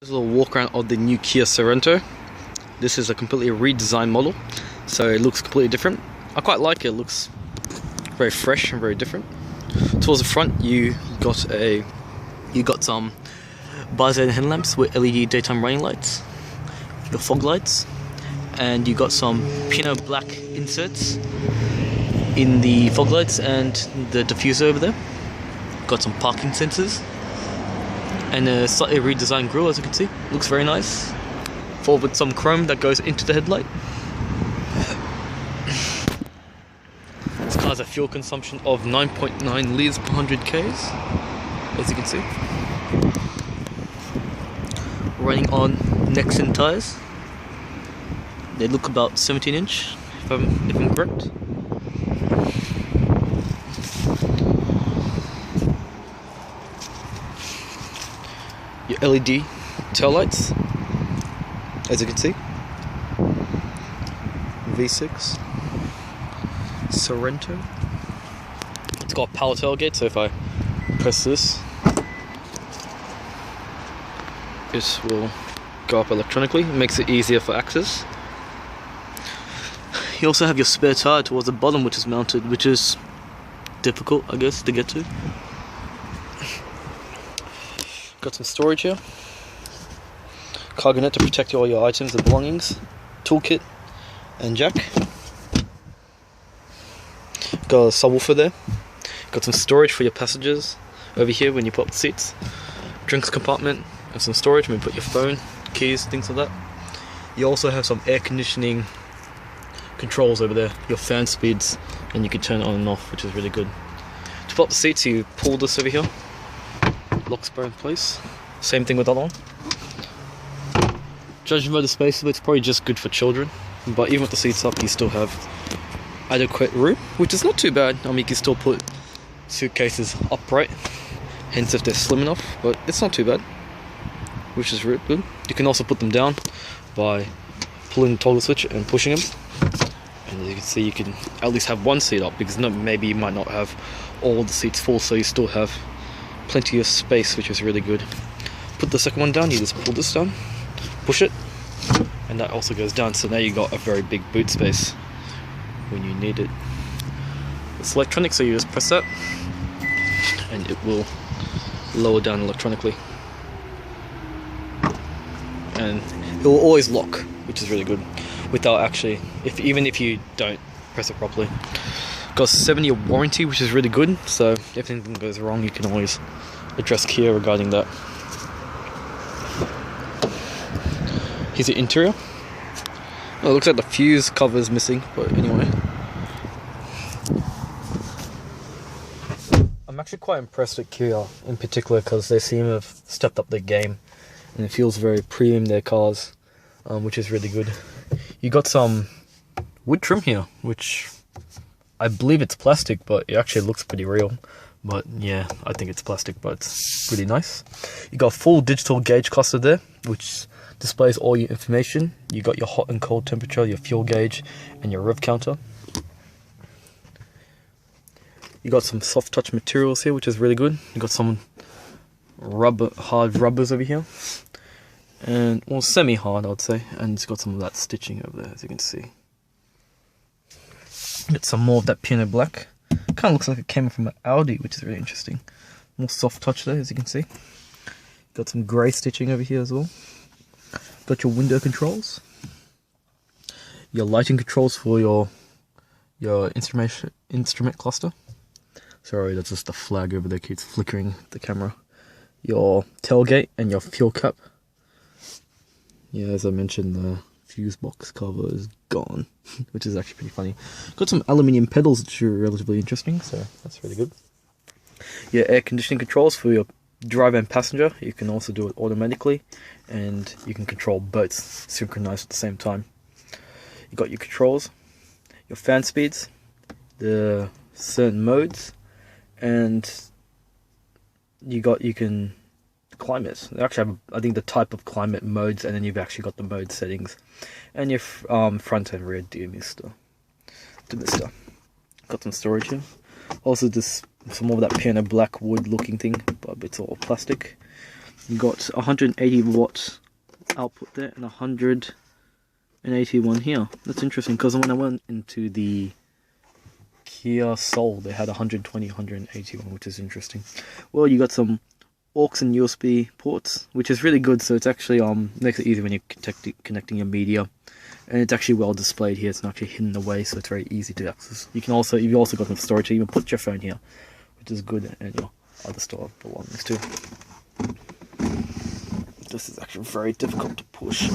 This is a walk around of the new Kia Sorento. This is a completely redesigned model, so it looks completely different. I quite like it. It looks very fresh and very different. Towards the front, you got some Bizen headlamps with LED daytime running lights, your fog lights, and you got some piano black inserts in the fog lights and the diffuser over there. Got some parking sensors and a slightly redesigned grille, as you can see. Looks very nice. Forward with some chrome that goes into the headlight. This car has a fuel consumption of 9.9 litres per 100 k's, as you can see. Running on Nexon tyres. They look about 17 inch, if I'm correct. Your LED tail lights, as you can see. V6 Sorento. It's got a power tailgate, so if I press this, this will go up electronically. It makes it easier for access. You also have your spare tire towards the bottom, which is mounted, which is difficult, I guess, to get to. Got some storage here. Cargo net to protect all your items and belongings. Toolkit and jack. Got a subwoofer there. Got some storage for your passengers over here when you put up the seats. Drinks compartment and some storage when you put your phone, keys, things like that. You also have some air conditioning controls over there, your fan speeds, and you can turn it on and off, which is really good. To put up the seats, you pull this over here. Locks both in place. Same thing with the other one. Judging by the space, it's probably just good for children, but even with the seats up, you still have adequate room, which is not too bad. I mean, you can still put suitcases upright, hence if they're slim enough, but it's not too bad, which is really good. You can also put them down by pulling the toggle switch and pushing them, and as you can see, you can at least have one seat up, because maybe you might not have all the seats full, so you still have plenty of space, which is really good. Put the second one down, you just pull this down, push it, and that also goes down, so now you got a very big boot space when you need it. It's electronic, so you just press that and it will lower down electronically, and it will always lock, which is really good, without actually, even if you don't press it properly. Got a 7-year warranty, which is really good, so if anything goes wrong, you can always address Kia regarding that. Here's the interior. Oh, it looks like the fuse cover is missing, but anyway. I'm actually quite impressed with Kia in particular, because they seem to have stepped up their game, and it feels very premium, their cars, which is really good. You got some wood trim here, which I believe it's plastic, but it actually looks pretty real. But yeah, I think it's plastic, but it's pretty nice. You got a full digital gauge cluster there, which displays all your information. You got your hot and cold temperature, your fuel gauge, and your rev counter. You got some soft touch materials here, which is really good. You got some hard rubbers over here, and well, semi-hard, I'd say. And it's got some of that stitching over there, as you can see. Get some more of that piano black. Kind of looks like it came from an Audi, which is really interesting. More soft touch there, as you can see. Got some grey stitching over here as well. Got your window controls. Your lighting controls for your instrument cluster. Sorry, that's just the flag over there, keeps flickering the camera. Your tailgate and your fuel cap. Yeah, as I mentioned, the fuse box cover is gone, which is actually pretty funny. Got some aluminium pedals, which are relatively interesting, so that's really good. Your air conditioning controls for your driver and passenger. You can also do it automatically, and you can control both synchronized at the same time. You got your controls, your fan speeds, the certain modes, and you can climate. They actually have, I think, the type of climate modes, and then you've actually got the mode settings, and your front and rear demister. Got some storage here. Also, just some more of that piano black wood looking thing, but it's all plastic. You got 180 watt output there and 181 here. That's interesting because when I went into the Kia Soul, they had 120, 181, which is interesting. Well, you got some aux and USB ports, which is really good. So it's actually makes it easy when you're connecting your media, and it's actually well displayed here. It's not actually hidden away, so it's very easy to access. You've also got some storage. You even put your phone here, which is good, and your other stuff belongs to. This is actually very difficult to push.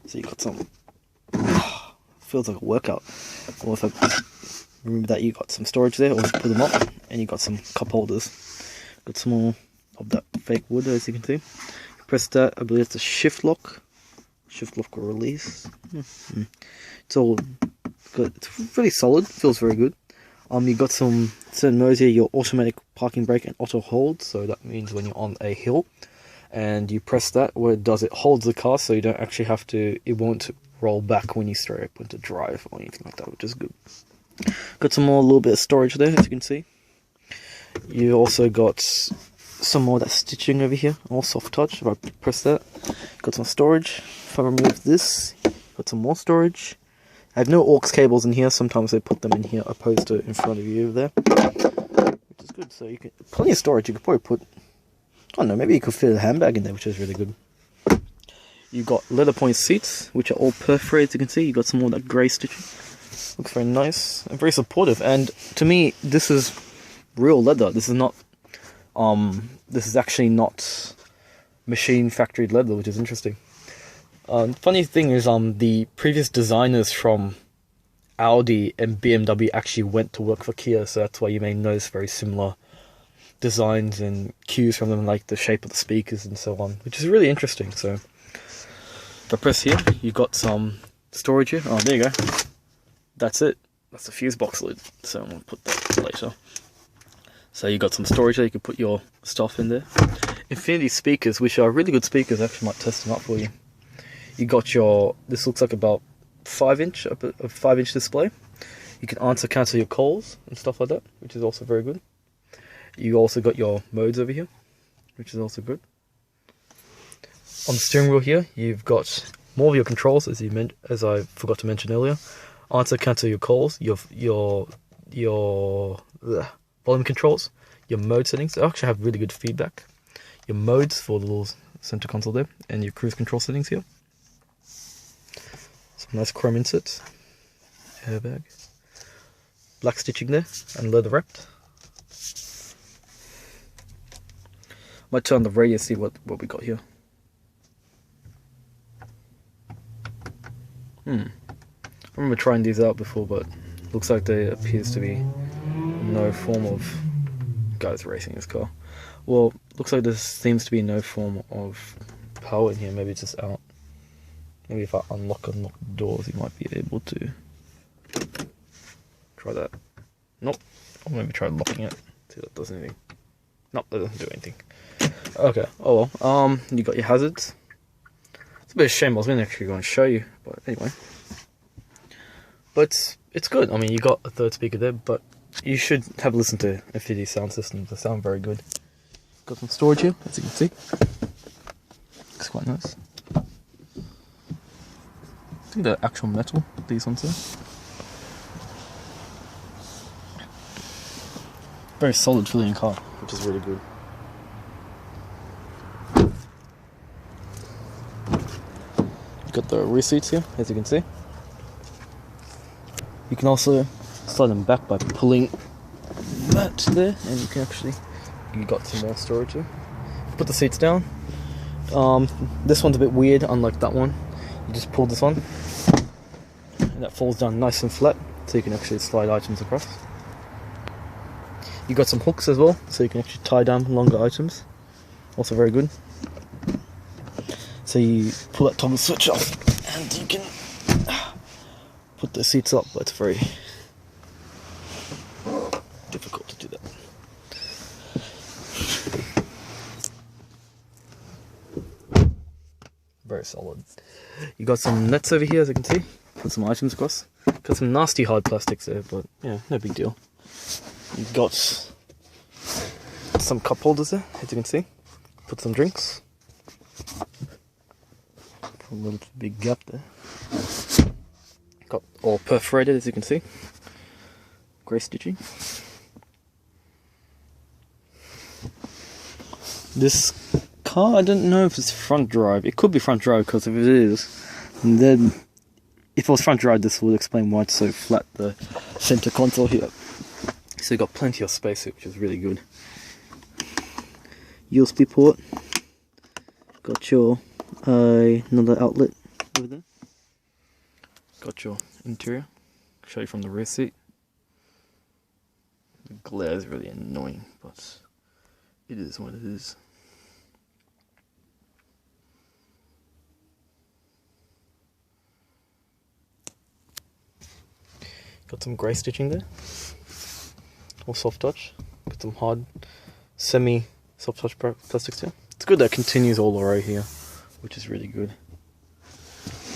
So you got some. Feels like a workout. Well, if I remember that, you got some storage there, or put them up, and you got some cup holders. Got some more of that fake wood, as you can see. You press that. I believe it's a shift lock. Shift lock or release. It's all good. It's really solid. Feels very good. You got some certain modes here. Your automatic parking brake and auto hold. So that means when you're on a hill and you press that, what it does, it holds the car, so you don't actually have to. It won't roll back when you straight up into drive or anything like that, which is good. Got some more, a little bit of storage there, as you can see. You also got some more of that stitching over here, all soft touch. If I press that, got some storage. If I remove this, got some more storage. I have no aux cables in here. Sometimes they put them in here opposed to in front of you there, which is good. So you can plenty of storage. You could probably put, I don't know, maybe you could fit a handbag in there, which is really good. You got leather point seats, which are all perforated. You can see you got some more of that grey stitching. Looks very nice and very supportive. And to me, this is real leather. This is not. This is actually not machine factory leather, which is interesting. Funny thing is, the previous designers from Audi and BMW actually went to work for Kia, so that's why you may notice very similar designs and cues from them, like the shape of the speakers and so on, which is really interesting. So if I press here, you got some storage here. Oh, there you go. That's it. That's the fuse box lid. So I'm gonna put that later. So you got some storage there. You can put your stuff in there. Infinity speakers, which are really good speakers. I actually might test them out for you. You got your. This looks like about 5-inch, a 5-inch display. You can cancel your calls and stuff like that, which is also very good. You also got your modes over here, which is also good. On the steering wheel here, you've got more of your controls, as I forgot to mention earlier. Cancel your calls, your volume controls, your mode settings. They actually have really good feedback. Your modes for the little center console there, and your cruise control settings here. Some nice chrome inserts, airbag, black stitching there, and leather wrapped. Might turn on the radio, see what we got here. I remember trying these out before, but looks like there appears to be no form of guys racing this car. Well, looks like there seems to be no form of power in here. Maybe it's just out. Maybe if I unlock the doors, you might be able to try that. Nope. Or maybe try locking it. See if that does anything. Nope, that doesn't do anything. Okay. Oh well. You got your hazards. It's a bit of a shame. I was going to actually go and show you, but anyway. But it's good. I mean, you got a third speaker there, but you should have a listen to Infinity sound systems. They sound very good. Got some storage here, as you can see. Looks quite nice. I think they're actual metal, these ones there. Very solid feeling car, which is really good. Got the rear seats here, as you can see. You can also slide them back by pulling that there, and you can actually, you got some more storage here. Put the seats down. This one's a bit weird, unlike that one. You just pull this one, and that falls down nice and flat, so you can actually slide items across. You got some hooks as well, so you can actually tie down longer items. Also very good. So you pull that toggle switch off, and you can put the seats up, but it's very difficult to do that. Very solid. You got some nets over here, as you can see. Put some items across. Got some nasty hard plastics there, but yeah, no big deal. You've got some cup holders there, as you can see. put some drinks. A little big gap there. Got all perforated, as you can see. Grey stitching. This car, I don't know if it's front drive. It could be front drive, because if it is, then if it was front drive, this would explain why it's so flat, the center console here. So you got plenty of space here, which is really good. USB port. Got your another outlet over there. Got your interior. Show you from the rear seat. The glare is really annoying, but it is what it is. Got some grey stitching there. All soft touch. Got some hard, semi soft touch plastics here. It's good that it continues all the way here, which is really good.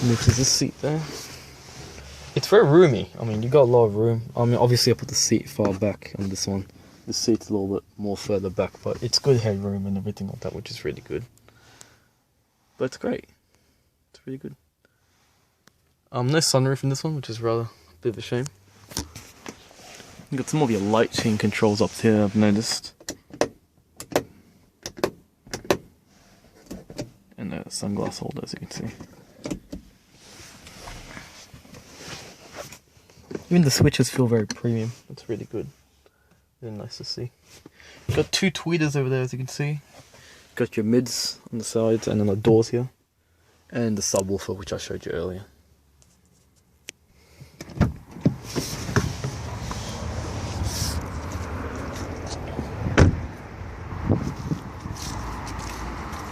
Next is this seat there. It's very roomy. I mean, you got a lot of room. I mean, obviously I put the seat far back on this one. The seat's a little bit more further back, but it's good headroom and everything like that, which is really good. But it's great. It's really good. No sunroof in this one, which is rather a bit of a shame. You got some of your lighting controls up here, I've noticed. And a sunglass holder, as you can see. Even the switches feel very premium. It's really good. Really nice to see. Got two tweeters over there, as you can see. Got your mids on the sides and on the doors here. And the subwoofer, which I showed you earlier.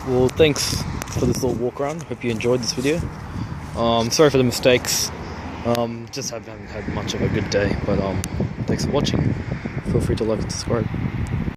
Well, thanks for this little walk around. Hope you enjoyed this video. Sorry for the mistakes. Just haven't had much of a good day, but thanks for watching. Feel free to like and subscribe.